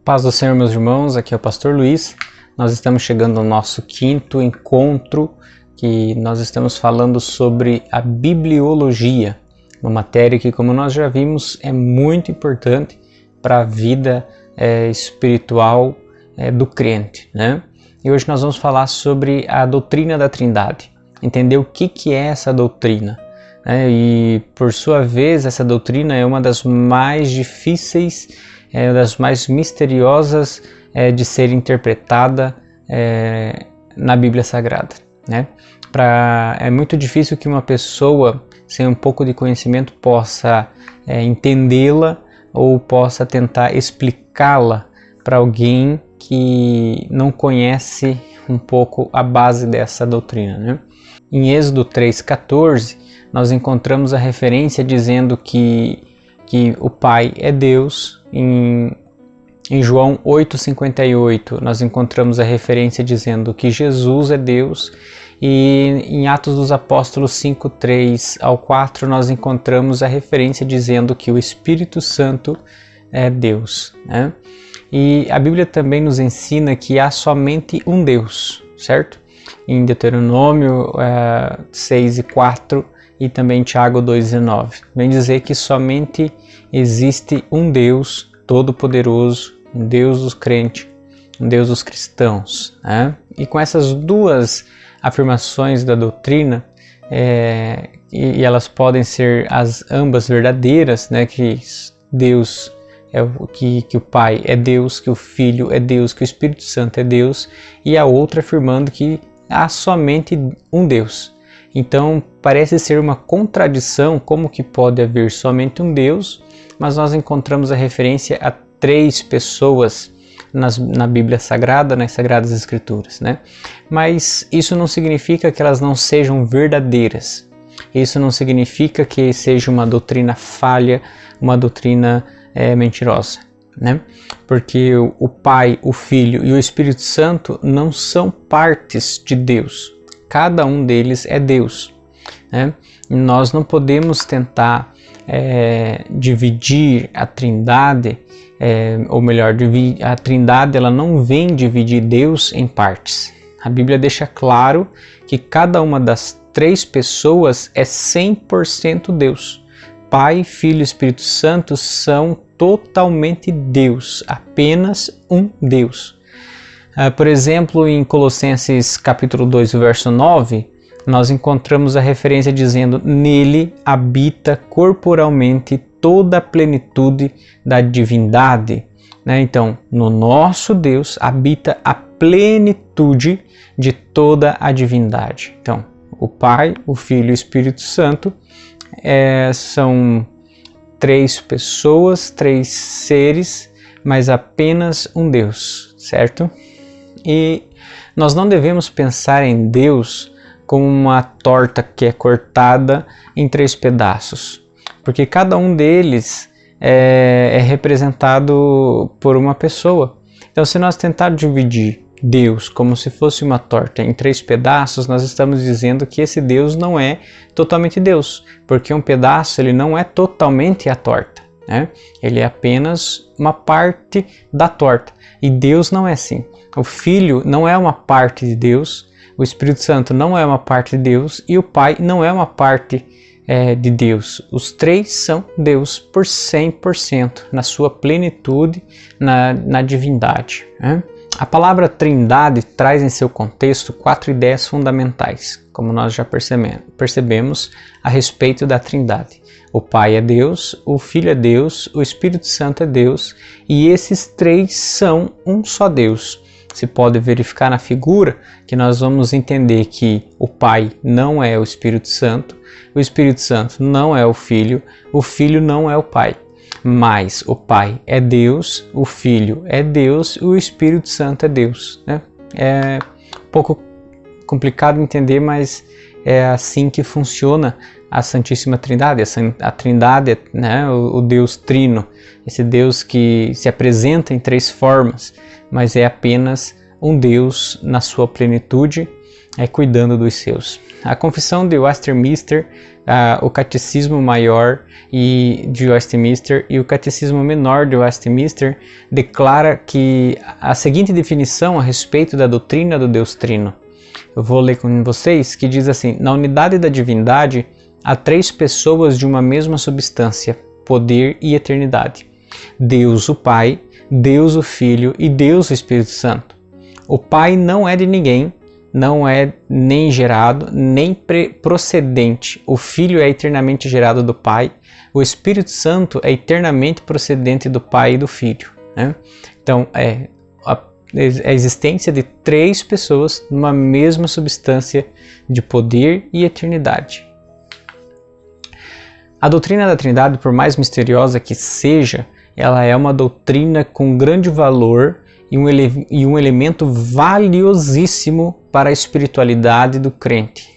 Paz do Senhor, meus irmãos, aqui é o Pastor Luiz. Nós estamos chegando ao nosso 5º encontro, que nós estamos falando sobre a bibliologia, uma matéria que, como nós já vimos, é muito importante para a vida espiritual do crente, né? E hoje nós vamos falar sobre a doutrina da Trindade, entender o que é essa doutrina, né? E, por sua vez, essa doutrina é uma das mais difíceis, das mais misteriosas de ser interpretada na Bíblia Sagrada, né? É muito difícil que uma pessoa sem um pouco de conhecimento possa entendê-la ou possa tentar explicá-la para alguém que não conhece um pouco a base dessa doutrina, né? Em Êxodo 3,14 nós encontramos a referência dizendo que o Pai é Deus. Em João 8,58 nós encontramos a referência dizendo que Jesus é Deus, e em Atos dos Apóstolos 5,3 ao 4 nós encontramos a referência dizendo que o Espírito Santo é Deus, né? E a Bíblia também nos ensina que há somente um Deus, certo? Em Deuteronômio 6,4 e também Tiago 2,19 vem dizer que somente existe um Deus Todo-Poderoso, um Deus dos crentes, um Deus dos cristãos, né? E com essas duas afirmações da doutrina, e elas podem ser ambas verdadeiras, né? Que Deus que o Pai é Deus, que o Filho é Deus, que o Espírito Santo é Deus, e a outra afirmando que há somente um Deus. Então parece ser uma contradição, como que pode haver somente um Deus, mas nós encontramos a referência a 3 pessoas na Bíblia Sagrada, nas Sagradas Escrituras, né? Mas isso não significa que elas não sejam verdadeiras. Isso não significa que seja uma doutrina falha, uma doutrina mentirosa, né? Porque o Pai, o Filho e o Espírito Santo não são partes de Deus. Cada um deles é Deus, né? E nós não podemos tentar dividir a Trindade, ou melhor, a Trindade ela não vem dividir Deus em partes. A Bíblia deixa claro que cada uma das 3 pessoas é 100% Deus. Pai, Filho e Espírito Santo são totalmente Deus, apenas um Deus. Por exemplo, em Colossenses capítulo 2, verso 9, nós encontramos a referência dizendo: nele habita corporalmente toda a plenitude da divindade, né? Então, no nosso Deus habita a plenitude de toda a divindade. Então, o Pai, o Filho e o Espírito Santo são 3 pessoas, 3 seres, mas apenas um Deus, certo? E nós não devemos pensar em Deus como uma torta que é cortada em 3 pedaços, porque cada um deles é representado por uma pessoa. Então, se nós tentarmos dividir Deus como se fosse uma torta em 3 pedaços, nós estamos dizendo que esse Deus não é totalmente Deus, porque um pedaço ele não é totalmente a torta, né? Ele é apenas uma parte da torta, e Deus não é assim. O Filho não é uma parte de Deus, o Espírito Santo não é uma parte de Deus, e o Pai não é uma parte de Deus. Os 3 são Deus por 100%, na sua plenitude, na divindade, né? A palavra Trindade traz em seu contexto 4 ideias fundamentais, como nós já percebemos a respeito da Trindade. O Pai é Deus, o Filho é Deus, o Espírito Santo é Deus, e esses 3 são um só Deus. Se pode verificar na figura que nós vamos entender que o Pai não é o Espírito Santo não é o Filho não é o Pai. Mas o Pai é Deus, o Filho é Deus e o Espírito Santo é Deus, né? É um pouco complicado entender, mas é assim que funciona a Santíssima Trindade. A Trindade, né? O Deus Trino, esse Deus que se apresenta em 3 formas, mas é apenas um Deus na sua plenitude, cuidando dos seus. A Confissão de Westminster, o Catecismo Maior de Westminster e o Catecismo Menor de Westminster declara que a seguinte definição a respeito da doutrina do Deus Trino. Eu vou ler com vocês, que diz assim: na unidade da divindade há 3 pessoas de uma mesma substância, poder e eternidade. Deus o Pai, Deus o Filho e Deus o Espírito Santo. O Pai não é de ninguém, não é nem gerado, nem procedente. O Filho é eternamente gerado do Pai. O Espírito Santo é eternamente procedente do Pai e do Filho. Né? Então, a existência de 3 pessoas numa mesma substância de poder e eternidade. A doutrina da Trindade, por mais misteriosa que seja, ela é uma doutrina com grande valor e um elemento valiosíssimo para a espiritualidade do crente.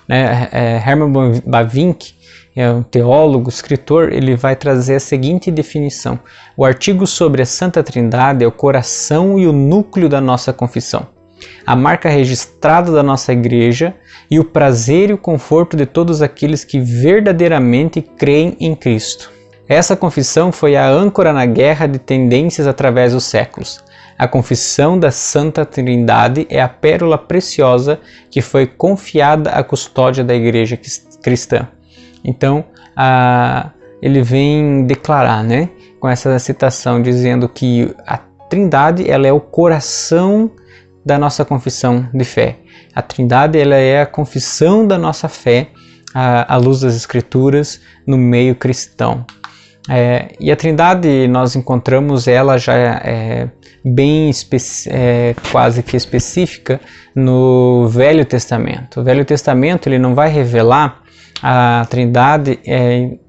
Herman Bavinck, é um teólogo, escritor, ele vai trazer a seguinte definição: o artigo sobre a Santa Trindade é o coração e o núcleo da nossa confissão, a marca registrada da nossa igreja e o prazer e o conforto de todos aqueles que verdadeiramente creem em Cristo. Essa confissão foi a âncora na guerra de tendências através dos séculos. A confissão da Santa Trindade é a pérola preciosa que foi confiada à custódia da igreja cristã. Então, ele vem declarar, né, com essa citação, dizendo que a Trindade ela é o coração da nossa confissão de fé. A Trindade ela é a confissão da nossa fé à luz das Escrituras no meio cristão. E a Trindade nós encontramos ela já bem quase que específica no Velho Testamento. O Velho Testamento ele não vai revelar a Trindade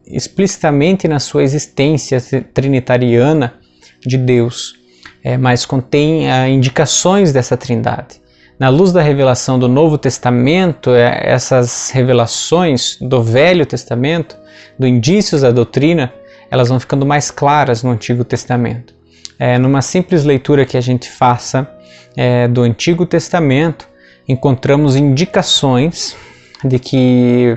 explicitamente na sua existência trinitariana de Deus, mas contém indicações dessa Trindade. Na luz da revelação do Novo Testamento, essas revelações do Velho Testamento, do indícios da doutrina, elas vão ficando mais claras no Antigo Testamento. Numa simples leitura que a gente faça do Antigo Testamento, encontramos indicações de que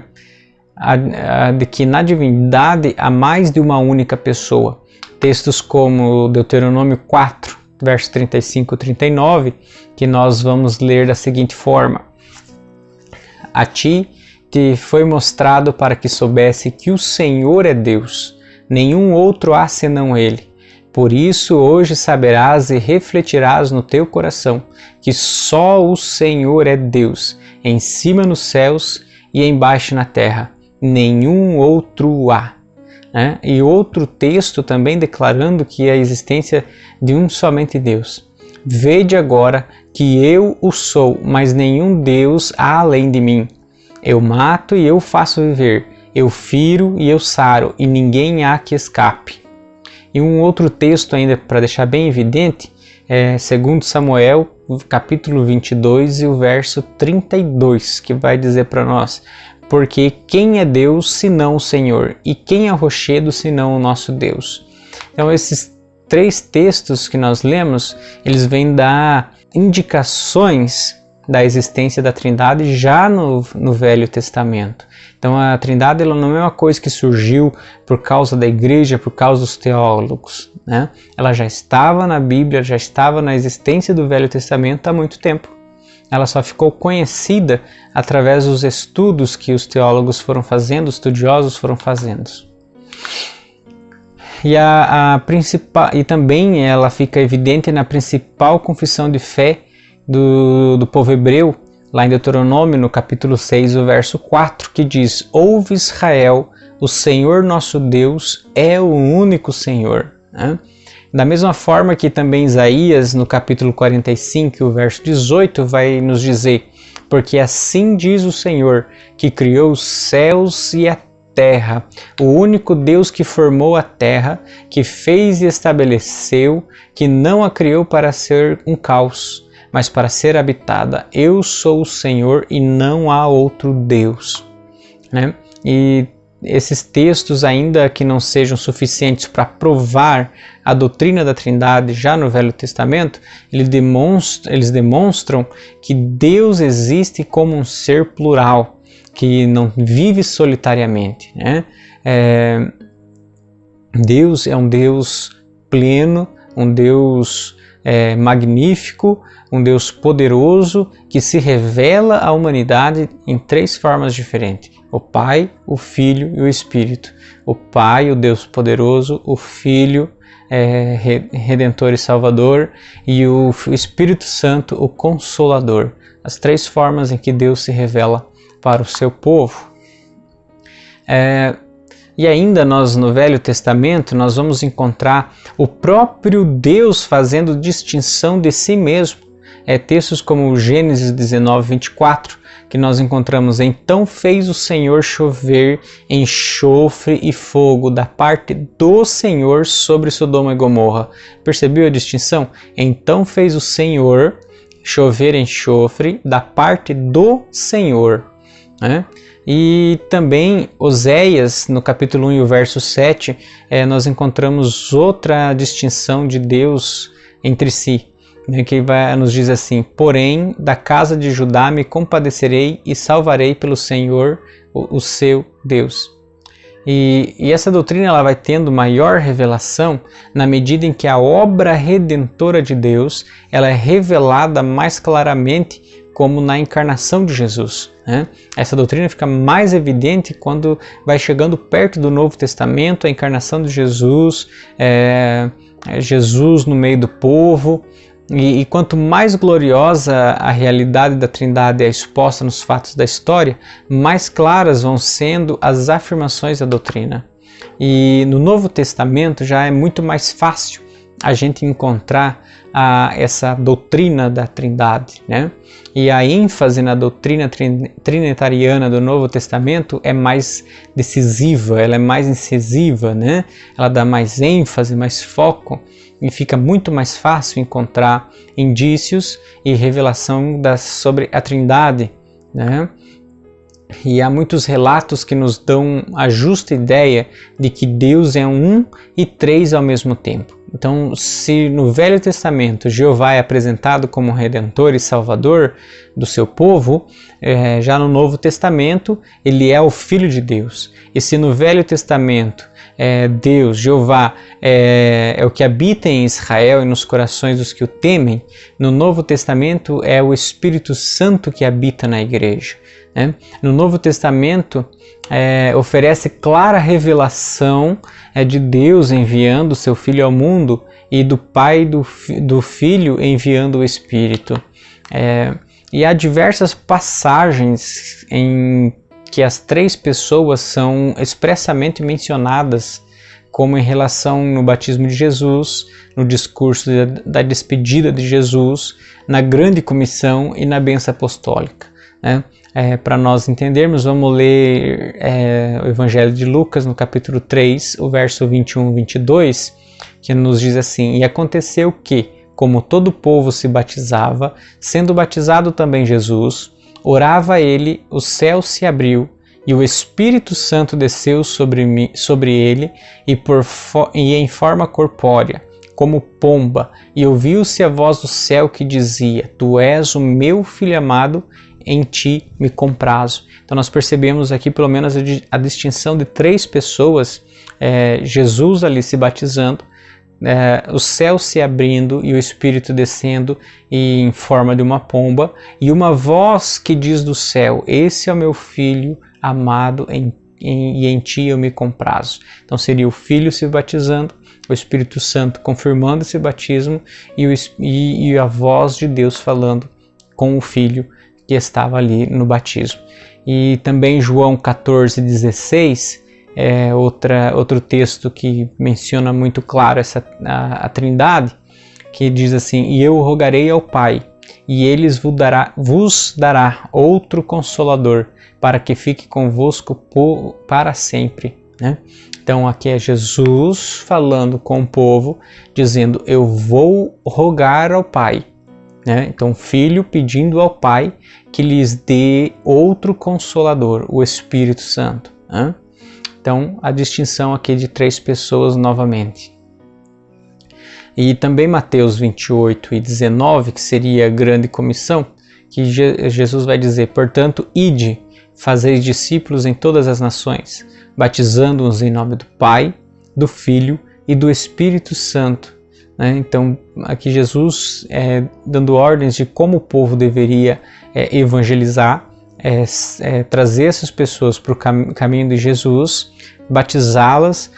na divindade há mais de uma única pessoa. Textos como Deuteronômio 4, versos 35 e 39, que nós vamos ler da seguinte forma: a ti te foi mostrado para que soubesse que o Senhor é Deus, nenhum outro há senão Ele. Por isso hoje saberás e refletirás no teu coração que só o Senhor é Deus, em cima nos céus e embaixo na terra, nenhum outro há. E outro texto também declarando que a existência de um somente Deus. Vede agora que eu o sou, mas nenhum Deus há além de mim. Eu mato e eu faço viver, eu firo e eu saro, e ninguém há que escape. E um outro texto ainda para deixar bem evidente, 2 Samuel, capítulo 22 e o verso 32, que vai dizer para nós: porque quem é Deus senão o Senhor, e quem é rochedo senão o nosso Deus. Então esses 3 textos que nós lemos, eles vêm dar indicações da existência da Trindade já no Velho Testamento. Então a Trindade ela não é uma coisa que surgiu por causa da igreja, por causa dos teólogos, né? Ela já estava na Bíblia, já estava na existência do Velho Testamento há muito tempo. Ela só ficou conhecida através dos estudos que os teólogos foram fazendo, os estudiosos foram fazendo. E também ela fica evidente na principal confissão de fé do povo hebreu, lá em Deuteronômio, no capítulo 6, o verso 4, que diz: ouve Israel, o Senhor nosso Deus é o único Senhor. Da mesma forma que também Isaías, no capítulo 45, o verso 18, vai nos dizer: porque assim diz o Senhor, que criou os céus e a terra, o único Deus que formou a terra, que fez e estabeleceu, que não a criou para ser um caos, mas para ser habitada. Eu sou o Senhor e não há outro Deus. E esses textos, ainda que não sejam suficientes para provar a doutrina da Trindade já no Velho Testamento, eles demonstram que Deus existe como um ser plural, que não vive solitariamente, né? Deus é um Deus pleno, um Deus magnífico, um Deus poderoso que se revela à humanidade em 3 formas diferentes: o Pai, o Filho e o Espírito. O Pai, o Deus poderoso, o Filho, Redentor e Salvador, e o Espírito Santo, o Consolador. As 3 formas em que Deus se revela para o seu povo. E ainda nós no Velho Testamento nós vamos encontrar o próprio Deus fazendo distinção de si mesmo. Textos como Gênesis 19, 24, que nós encontramos: então fez o Senhor chover enxofre e fogo da parte do Senhor sobre Sodoma e Gomorra. Percebeu a distinção? Então fez o Senhor chover enxofre da parte do Senhor, né? E também Oséias, no capítulo 1 e o verso 7, nós encontramos outra distinção de Deus entre si, né, que nos diz assim: porém, da casa de Judá me compadecerei e salvarei pelo Senhor, o seu Deus. E essa doutrina ela vai tendo maior revelação na medida em que a obra redentora de Deus ela é revelada mais claramente, como na encarnação de Jesus, né? Essa doutrina fica mais evidente quando vai chegando perto do Novo Testamento, a encarnação de Jesus, Jesus no meio do povo, e quanto mais gloriosa a realidade da Trindade é exposta nos fatos da história, mais claras vão sendo as afirmações da doutrina. E no Novo Testamento já é muito mais fácil a gente encontrar essa doutrina da Trindade, né? E a ênfase na doutrina trinitariana do Novo Testamento é mais decisiva, ela é mais incisiva, né? Ela dá mais ênfase, mais foco, e fica muito mais fácil encontrar indícios e revelação sobre a Trindade, né? E há muitos relatos que nos dão a justa ideia de que Deus é um e 3 ao mesmo tempo. Então, se no Velho Testamento Jeová é apresentado como Redentor e Salvador do seu povo, já no Novo Testamento ele é o Filho de Deus. E se no Velho Testamento Deus, Jeová, é o que habita em Israel e nos corações dos que o temem, no Novo Testamento é o Espírito Santo que habita na igreja, né? No Novo Testamento oferece clara revelação de Deus enviando o seu Filho ao mundo e do Pai do Filho enviando o Espírito. E há diversas passagens em que as 3 pessoas são expressamente mencionadas, como em relação no batismo de Jesus, no discurso da despedida de Jesus, na grande comissão e na bênção apostólica, né? Para nós entendermos, vamos ler o Evangelho de Lucas, no capítulo 3, o verso 21 e 22, que nos diz assim: e aconteceu que, como todo o povo se batizava, sendo batizado também Jesus, orava ele, o céu se abriu, e o Espírito Santo desceu sobre ele, e em forma corpórea, como pomba, e ouviu-se a voz do céu que dizia: Tu és o meu Filho amado, em ti me comprazo. Então nós percebemos aqui pelo menos a distinção de 3 pessoas, Jesus ali se batizando, o céu se abrindo e o Espírito descendo em forma de uma pomba, e uma voz que diz do céu: esse é o meu Filho amado, e em ti eu me comprazo. Então seria o Filho se batizando, o Espírito Santo confirmando esse batismo, e a voz de Deus falando com o Filho que estava ali no batismo. E também João 14,16 outro texto que menciona muito claro a Trindade, que diz assim: e eu rogarei ao Pai, e ele vos dará outro Consolador, para que fique convosco para sempre, né? Então aqui é Jesus falando com o povo, dizendo: eu vou rogar ao Pai, né? Então o Filho pedindo ao Pai que lhes dê outro Consolador, o Espírito Santo, né? Então, a distinção aqui de 3 pessoas novamente. E também Mateus 28 e 19, que seria a grande comissão, que Jesus vai dizer: portanto, ide, fazeis discípulos em todas as nações, batizando-os em nome do Pai, do Filho e do Espírito Santo. Então, aqui Jesus dando ordens de como o povo deveria evangelizar, trazer essas pessoas para o caminho de Jesus, batizá-las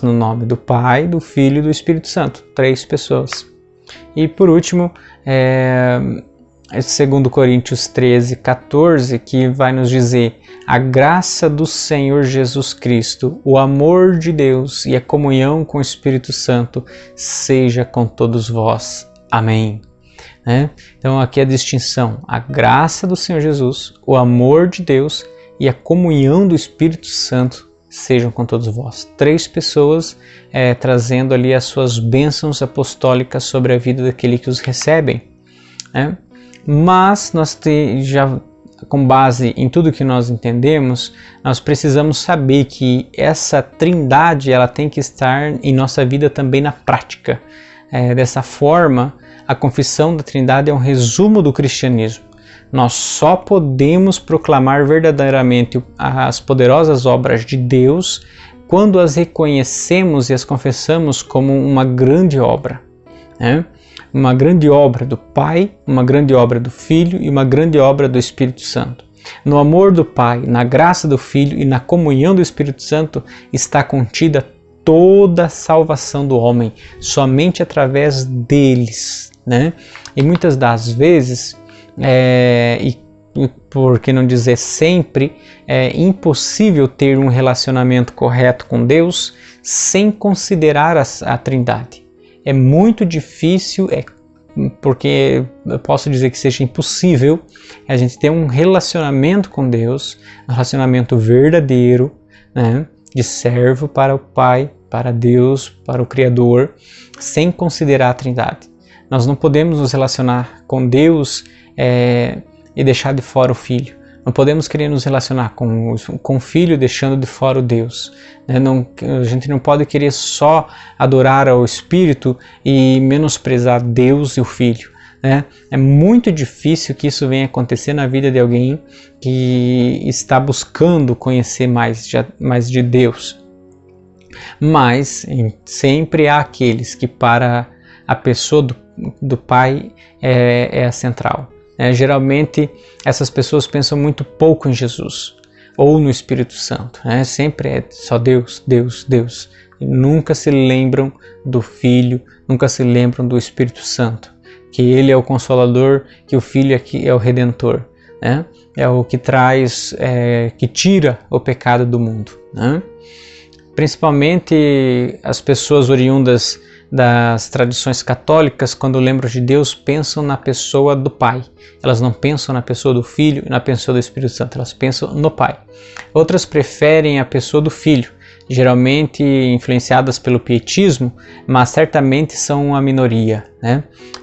no nome do Pai, do Filho e do Espírito Santo. 3 pessoas. E por último, 2 Coríntios 13, 14, que vai nos dizer: a graça do Senhor Jesus Cristo, o amor de Deus e a comunhão com o Espírito Santo seja com todos vós. Amém. Então aqui a distinção: a graça do Senhor Jesus, o amor de Deus e a comunhão do Espírito Santo sejam com todos vós. 3 pessoas trazendo ali as suas bênçãos apostólicas sobre a vida daquele que os recebem. Mas nós já, com base em tudo que nós entendemos, nós precisamos saber que essa trindade ela tem que estar em nossa vida também na prática. Dessa forma, a confissão da trindade é um resumo do cristianismo. Nós só podemos proclamar verdadeiramente as poderosas obras de Deus quando as reconhecemos e as confessamos como uma grande obra. Uma grande obra do Pai, uma grande obra do Filho e uma grande obra do Espírito Santo. No amor do Pai, na graça do Filho e na comunhão do Espírito Santo está contida toda a salvação do homem, somente através deles. E muitas das vezes, e por que não dizer sempre, é impossível ter um relacionamento correto com Deus sem considerar a Trindade. É muito difícil, porque eu posso dizer que seja impossível a gente ter um relacionamento com Deus, um relacionamento verdadeiro, de servo para o Pai, para Deus, para o Criador, sem considerar a Trindade. Nós não podemos nos relacionar com Deus e deixar de fora o Filho. Não podemos querer nos relacionar com o Filho deixando de fora o Deus. A gente não pode querer só adorar ao Espírito e menosprezar Deus e o Filho. É muito difícil que isso venha acontecer na vida de alguém que está buscando conhecer mais de Deus. Mas sempre há aqueles que para a pessoa do Pai é a central. Geralmente essas pessoas pensam muito pouco em Jesus ou no Espírito Santo. Sempre é só Deus, Deus, Deus. E nunca se lembram do Filho, nunca se lembram do Espírito Santo, que Ele é o Consolador, que o Filho é o Redentor. É o que traz, que tira o pecado do mundo. Principalmente as pessoas oriundas das tradições católicas, quando lembram de Deus, pensam na pessoa do Pai. Elas não pensam na pessoa do Filho e na pessoa do Espírito Santo, elas pensam no Pai. Outras preferem a pessoa do Filho, geralmente influenciadas pelo pietismo, mas certamente são a minoria.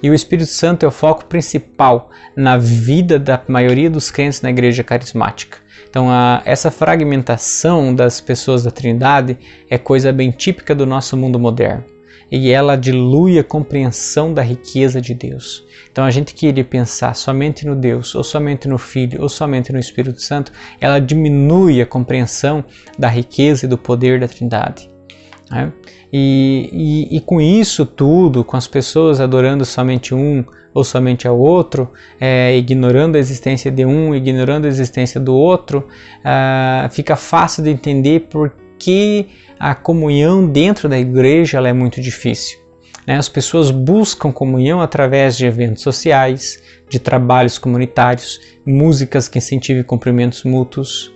E o Espírito Santo é o foco principal na vida da maioria dos crentes na igreja carismática. Então, essa fragmentação das pessoas da Trindade é coisa bem típica do nosso mundo moderno. E ela dilui a compreensão da riqueza de Deus. Então a gente querer pensar somente no Deus, ou somente no Filho, ou somente no Espírito Santo, ela diminui a compreensão da riqueza e do poder da Trindade. E com isso tudo, com as pessoas adorando somente um ou somente ao outro, ignorando a existência de um, ignorando a existência do outro, fica fácil de entender por que a comunhão dentro da igreja ela é muito difícil. As pessoas buscam comunhão através de eventos sociais, de trabalhos comunitários, músicas que incentivem cumprimentos mútuos,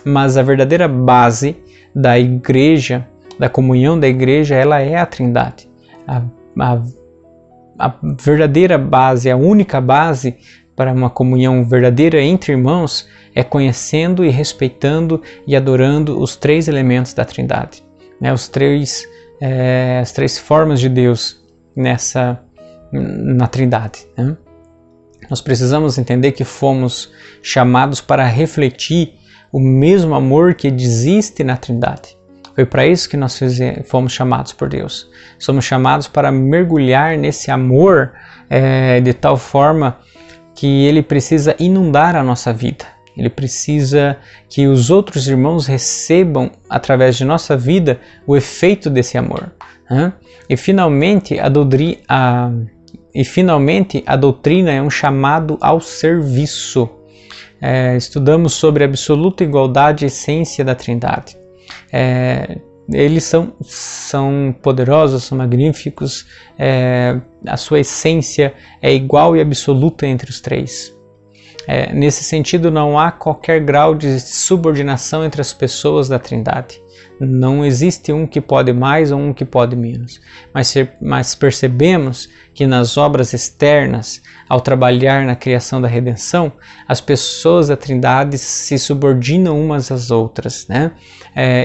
mas a verdadeira base da igreja, da comunhão da igreja, ela é a Trindade. A verdadeira base, a única base para uma comunhão verdadeira entre irmãos é conhecendo e respeitando e adorando os 3 elementos da Trindade, as três formas de Deus na Trindade. Nós precisamos entender que fomos chamados para refletir o mesmo amor que existe na Trindade. Foi para isso que nós fomos chamados por Deus. Somos chamados para mergulhar nesse amor de tal forma que ele precisa inundar a nossa vida. Ele precisa que os outros irmãos recebam, através de nossa vida, o efeito desse amor. E finalmente a doutrina é um chamado ao serviço. Estudamos sobre a absoluta igualdade e essência da Trindade. Eles são poderosos, são magníficos, a sua essência é igual e absoluta entre os três. Nesse sentido, não há qualquer grau de subordinação entre as pessoas da Trindade. Não existe um que pode mais ou um que pode menos. Mas percebemos que nas obras externas, ao trabalhar na criação da redenção, as pessoas da Trindade se subordinam umas às outras, né?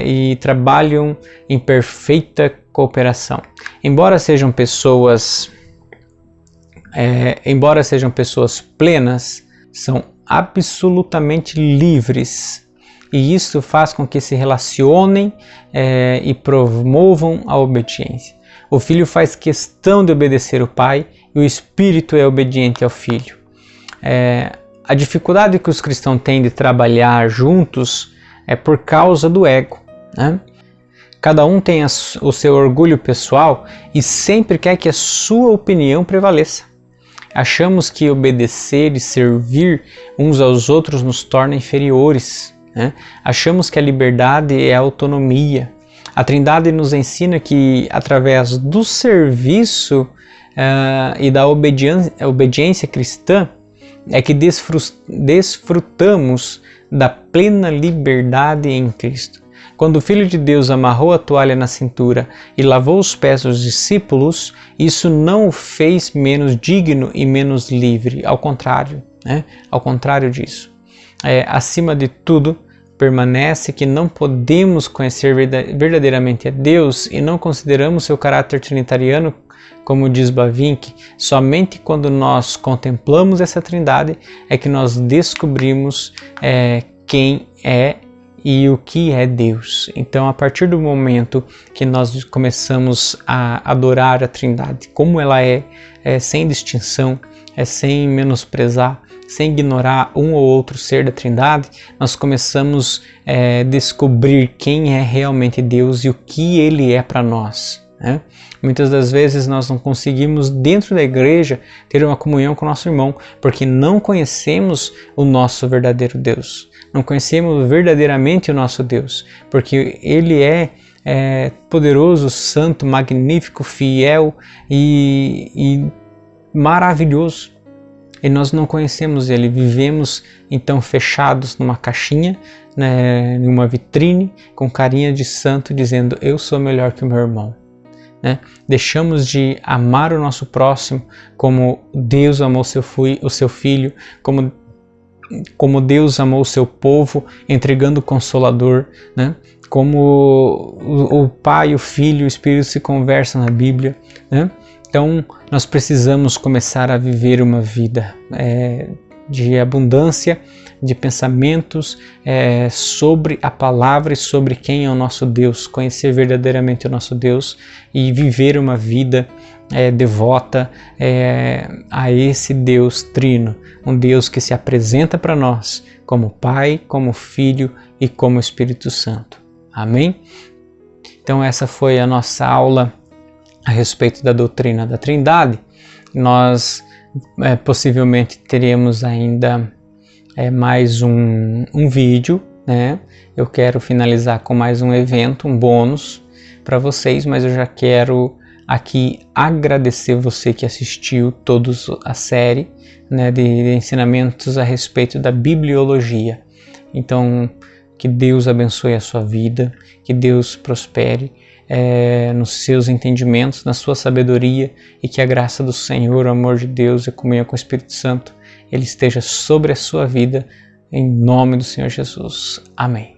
E trabalham em perfeita cooperação. Embora sejam pessoas plenas, são absolutamente livres. E isso faz com que se relacionem e promovam a obediência. O Filho faz questão de obedecer o Pai e o Espírito é obediente ao Filho. A dificuldade que os cristãos têm de trabalhar juntos é por causa do ego, né? Cada um tem o seu orgulho pessoal e sempre quer que a sua opinião prevaleça. Achamos que obedecer e servir uns aos outros nos torna inferiores, né? Achamos que a liberdade é a autonomia. A Trindade nos ensina que através do serviço e da obediência cristã é que desfrutamos da plena liberdade em Cristo. Quando o Filho de Deus amarrou a toalha na cintura e lavou os pés dos discípulos, isso não o fez menos digno e menos livre, ao contrário, né? Ao contrário disso. Acima de tudo, permanece que não podemos conhecer verdadeiramente a Deus e não consideramos seu caráter trinitariano, como diz Bavinck. Somente quando nós contemplamos essa Trindade é que nós descobrimos quem é e o que é Deus. Então, a partir do momento que nós começamos a adorar a Trindade, como ela é sem distinção, sem menosprezar, sem ignorar um ou outro ser da Trindade, nós começamos a descobrir quem é realmente Deus e o que Ele é para nós, né? Muitas das vezes nós não conseguimos dentro da igreja ter uma comunhão com o nosso irmão, porque não conhecemos o nosso verdadeiro Deus. Não conhecemos verdadeiramente o nosso Deus, porque Ele é poderoso, santo, magnífico, fiel e maravilhoso. E nós não conhecemos Ele, vivemos então fechados numa caixinha, né, numa vitrine, com carinha de santo, dizendo: eu sou melhor que o meu irmão. Né? Deixamos de amar o nosso próximo como Deus amou o seu Filho, como Deus amou o seu povo, entregando o Consolador, né? Como o Pai, o Filho e o Espírito se conversam na Bíblia, né? Então, nós precisamos começar a viver uma vida de abundância, de pensamentos sobre a palavra e sobre quem é o nosso Deus, conhecer verdadeiramente o nosso Deus e viver uma vida devota a esse Deus trino, um Deus que se apresenta para nós como Pai, como Filho e como Espírito Santo. Amém? Então essa foi a nossa aula a respeito da doutrina da Trindade. Nós possivelmente teremos ainda mais um vídeo, né? Eu quero finalizar com mais um evento, um bônus para vocês, mas eu já quero aqui agradecer você que assistiu toda a série, né, de ensinamentos a respeito da bibliologia. Então, que Deus abençoe a sua vida, que Deus prospere nos seus entendimentos, na sua sabedoria, e que a graça do Senhor, o amor de Deus e a comunhão com o Espírito Santo, ele esteja sobre a sua vida, em nome do Senhor Jesus. Amém.